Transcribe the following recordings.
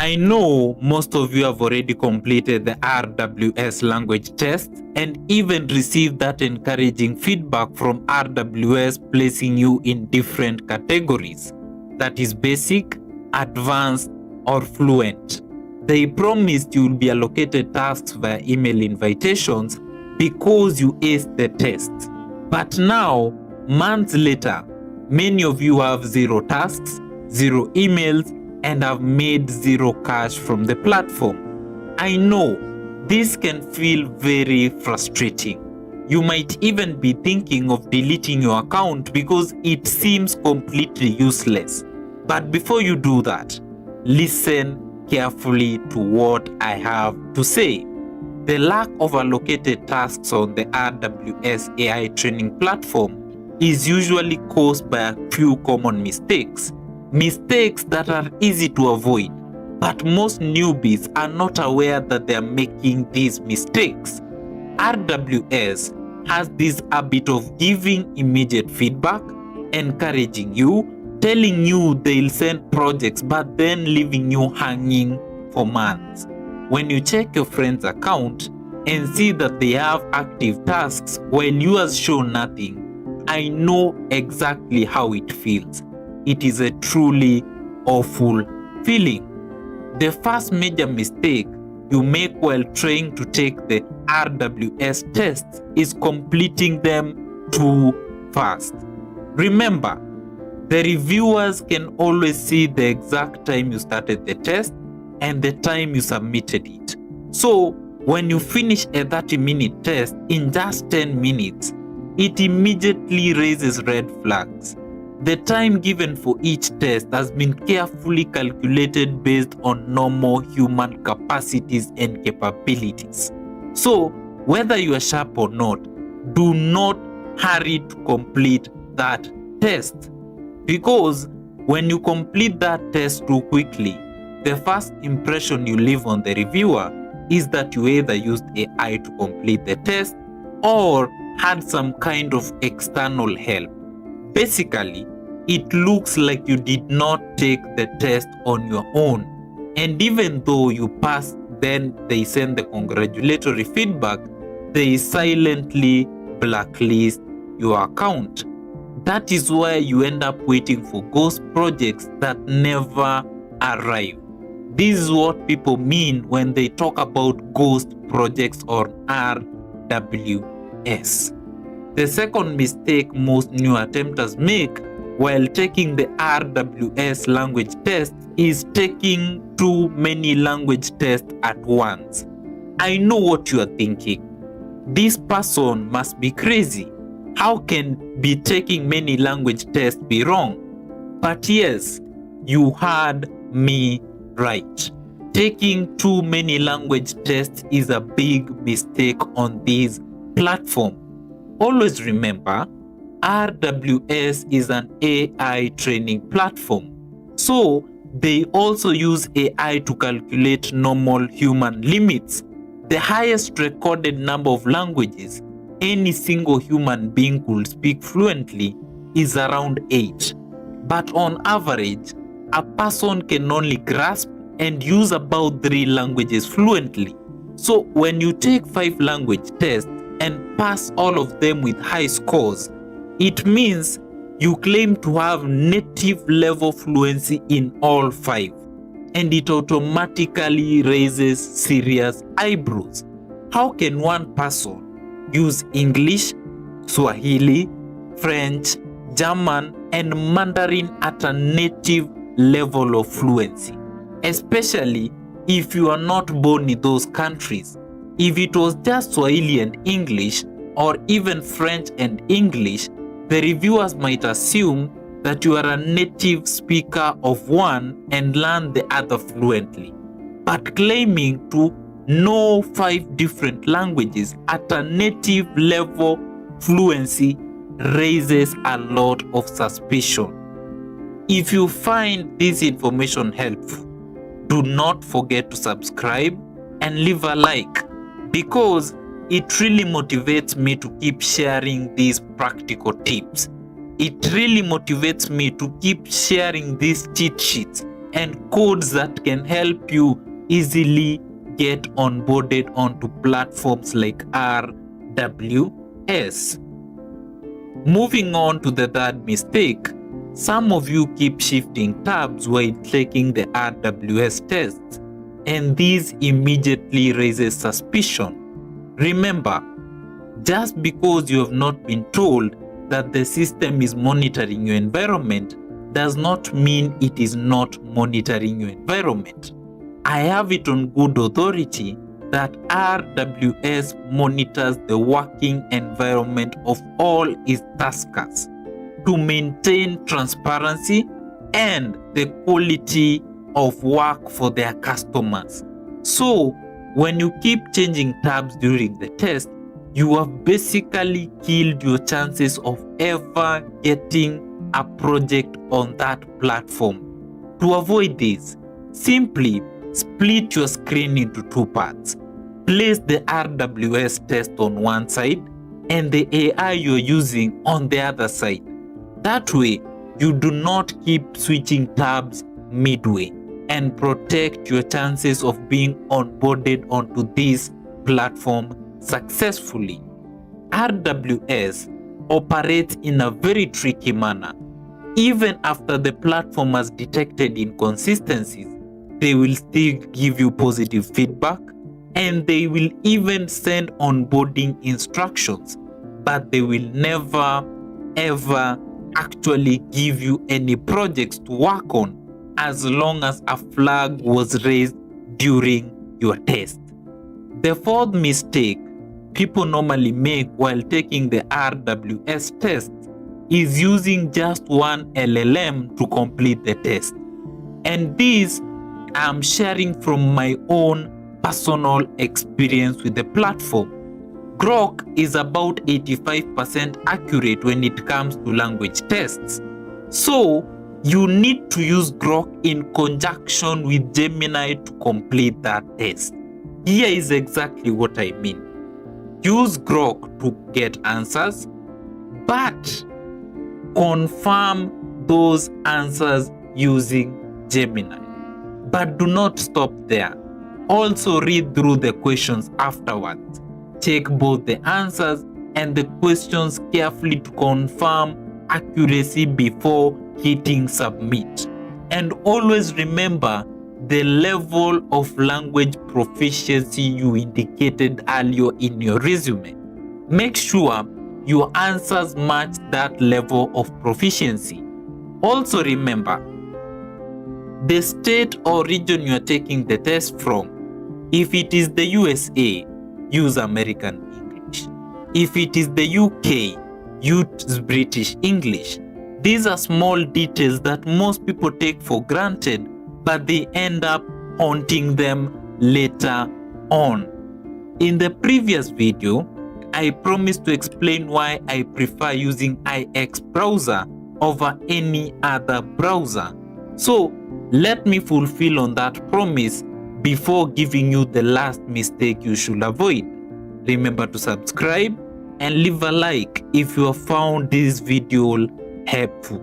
I know most of you have already completed the RWS language test and even received that encouraging feedback from RWS placing you in different categories. That is basic, advanced, or fluent. They promised you will be allocated tasks via email invitations because you aced the test. But now, months later, many of you have 0 tasks, 0 emails, and have made 0 cash from the platform. I know this can feel very frustrating. You might even be thinking of deleting your account because it seems completely useless. But before you do that, listen carefully to what I have to say. The lack of allocated tasks on the RWS AI training platform is usually caused by a few common mistakes. Mistakes that are easy to avoid, but most newbies are not aware that they are making these mistakes. RWS has this habit of giving immediate feedback, encouraging you, telling you they'll send projects, but then leaving you hanging for months. When you check your friend's account and see that they have active tasks while yours show nothing, I know exactly how it feels. It is a truly awful feeling. The first major mistake you make while trying to take the RWS tests is completing them too fast. Remember, the reviewers can always see the exact time you started the test and the time you submitted it. So, when you finish a 30-minute test in just 10 minutes, it immediately raises red flags. The time given for each test has been carefully calculated based on normal human capacities and capabilities. So, whether you are sharp or not, do not hurry to complete that test. Because when you complete that test too quickly, the first impression you leave on the reviewer is that you either used AI to complete the test or had some kind of external help. Basically, it looks like you did not take the test on your own. And even though you passed, then they send the congratulatory feedback, they silently blacklist your account. That is why you end up waiting for ghost projects that never arrive. This is what people mean when they talk about ghost projects or RWS. The second mistake most new attempters make while taking the RWS language test is taking too many language tests at once. I know what you are thinking. This person must be crazy. How can be taking many language tests be wrong? But yes, you heard me right. Taking too many language tests is a big mistake on this platform. Always remember, RWS is an AI training platform. So they also use AI to calculate normal human limits. The highest recorded number of languages any single human being could speak fluently is around 8. But on average, a person can only grasp and use about 3 languages fluently. So when you take 5 language tests and pass all of them with high scores, it means you claim to have native level fluency in all 5, and it automatically raises serious eyebrows. How can one person use English, Swahili, French, German, and Mandarin at a native level of fluency? Especially if you are not born in those countries. If it was just Swahili and English, or even French and English, the reviewers might assume that you are a native speaker of one and learn the other fluently. But claiming to know 5 different languages at a native level fluency raises a lot of suspicion. If you find this information helpful, do not forget to subscribe and leave a like, because it really motivates me to keep sharing these practical tips. It really motivates me to keep sharing these cheat sheets and codes that can help you easily get onboarded onto platforms like RWS. Moving on to the third mistake, some of you keep shifting tabs while taking the RWS tests, and this immediately raises suspicion. Remember, just because you have not been told that the system is monitoring your environment does not mean it is not monitoring your environment. I have it on good authority that RWS monitors the working environment of all its taskers to maintain transparency and the quality of work for their customers. So, when you keep changing tabs during the test, you have basically killed your chances of ever getting a project on that platform. To avoid this, simply split your screen into two parts. Place the RWS test on one side and the AI you're using on the other side. That way, you do not keep switching tabs midway and protect your chances of being onboarded onto this platform successfully. RWS operates in a very tricky manner. Even after the platform has detected inconsistencies, they will still give you positive feedback and they will even send onboarding instructions, but they will never ever actually give you any projects to work on as long as a flag was raised during your test. The fourth mistake people normally make while taking the RWS test is using just one LLM to complete the test. And this I'm sharing from my own personal experience with the platform. Grok is about 85% accurate when it comes to language tests. So, you need to use Grok in conjunction with Gemini to complete that test. Here is exactly what I mean. Use Grok to get answers, but confirm those answers using Gemini. But do not stop there. Also read through the questions afterwards. Check both the answers and the questions carefully to confirm accuracy before hitting submit. And always remember the level of language proficiency you indicated earlier in your resume. Make sure your answers match that level of proficiency. Also remember, the state or region you are taking the test from. If it is the USA, use American English. If it is the UK, use British English. These are small details that most people take for granted, but they end up haunting them later on. In the previous video, I promised to explain why I prefer using IX browser over any other browser. So let me fulfill on that promise before giving you the last mistake you should avoid. Remember to subscribe and leave a like if you have found this video helpful.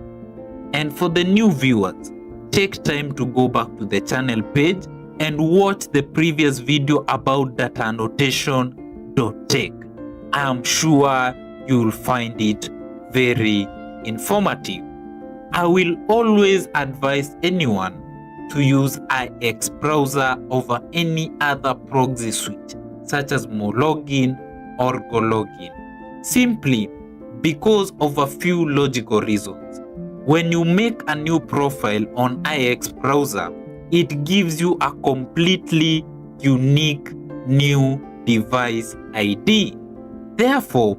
And for the new viewers, take time to go back to the channel page and watch the previous video about data annotation.tech. I am sure you will find it very informative. I will always advise anyone to use IX browser over any other proxy switch such as Mologin or Gologin, simply because of a few logical reasons. When you make a new profile on IX browser, it gives you a completely unique new device ID. Therefore,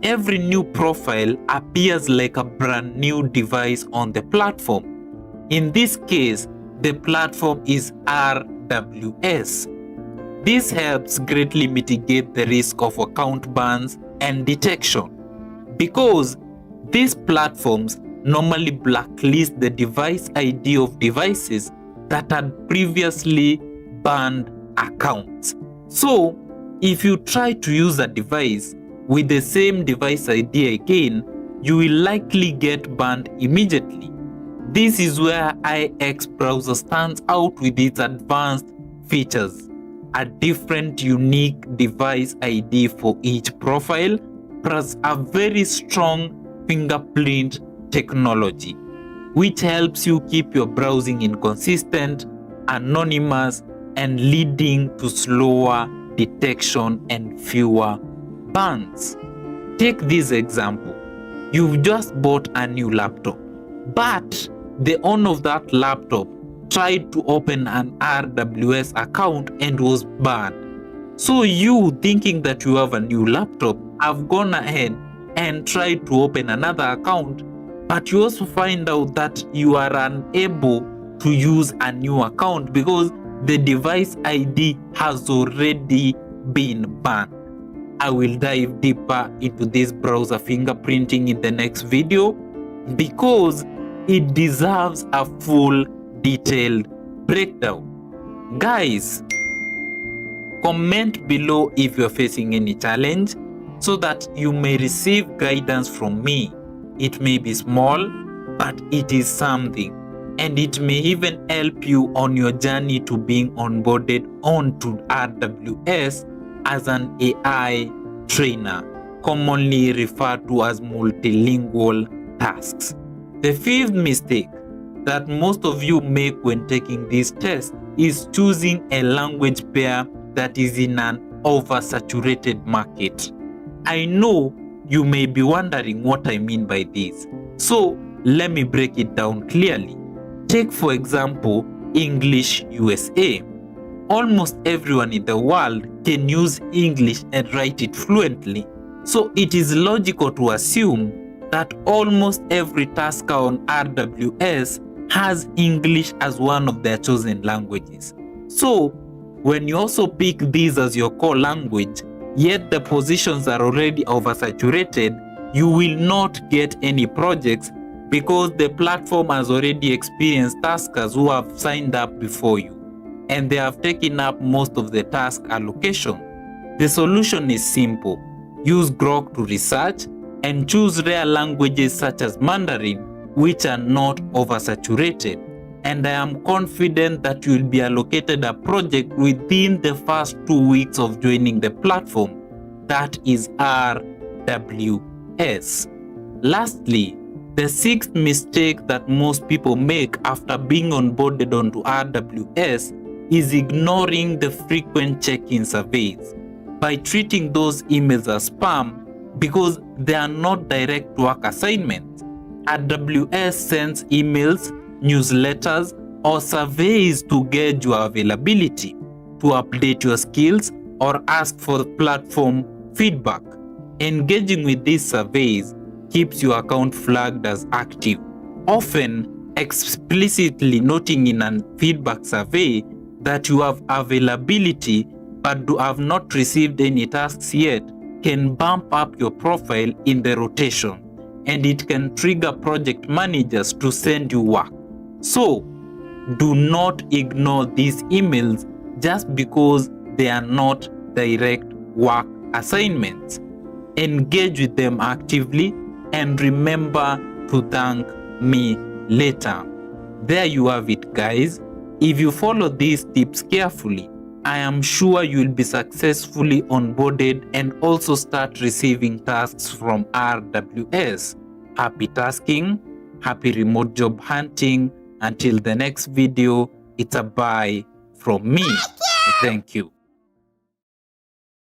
every new profile appears like a brand new device on the platform. In this case, the platform is RWS. This helps greatly mitigate the risk of account bans and detection, because these platforms normally blacklist the device ID of devices that had previously banned accounts. So, if you try to use a device with the same device ID again, you will likely get banned immediately. This is where IX browser stands out with its advanced features. A different unique device ID for each profile, plus a very strong fingerprint technology, which helps you keep your browsing inconsistent, anonymous, and leading to slower detection and fewer bans. Take this example. You've just bought a new laptop, but the owner of that laptop tried to open an RWS account and was banned. So you, thinking that you have a new laptop, have gone ahead and tried to open another account, but you also find out that you are unable to use a new account because the device ID has already been banned. I will dive deeper into this browser fingerprinting in the next video because it deserves a full detailed breakdown. Guys, comment below if you're facing any challenge so that you may receive guidance from me. It may be small, but it is something, and it may even help you on your journey to being onboarded onto RWS as an AI trainer, commonly referred to as multilingual tasks. The fifth mistake that most of you make when taking this test is choosing a language pair that is in an oversaturated market. I know you may be wondering what I mean by this, so let me break it down clearly. Take for example English USA. Almost everyone in the world can use English and write it fluently, so it is logical to assume that almost every tasker on RWS has English as one of their chosen languages. So when you also pick this as your core language, yet the positions are already oversaturated, you will not get any projects because the platform has already experienced taskers who have signed up before you, and they have taken up most of the task allocation. The solution is simple. Use Grok to research and choose rare languages such as Mandarin, which are not oversaturated. And I am confident that you will be allocated a project within the first 2 weeks of joining the platform. That is RWS. Lastly, the sixth mistake that most people make after being onboarded onto RWS is ignoring the frequent check-in surveys by treating those emails as spam because they are not direct work assignments. RWS sends emails, newsletters, or surveys to gauge your availability, to update your skills, or ask for platform feedback. Engaging with these surveys keeps your account flagged as active. Often, explicitly noting in a feedback survey that you have availability but have not received any tasks yet can bump up your profile in the rotation, and it can trigger project managers to send you work. So, do not ignore these emails just because they are not direct work assignments. Engage with them actively and remember to thank me later. There you have it, guys. If you follow these tips carefully, I am sure you will be successfully onboarded and also start receiving tasks from RWS. Happy tasking, happy remote job hunting. Until the next video, it's a bye from me. Thank you.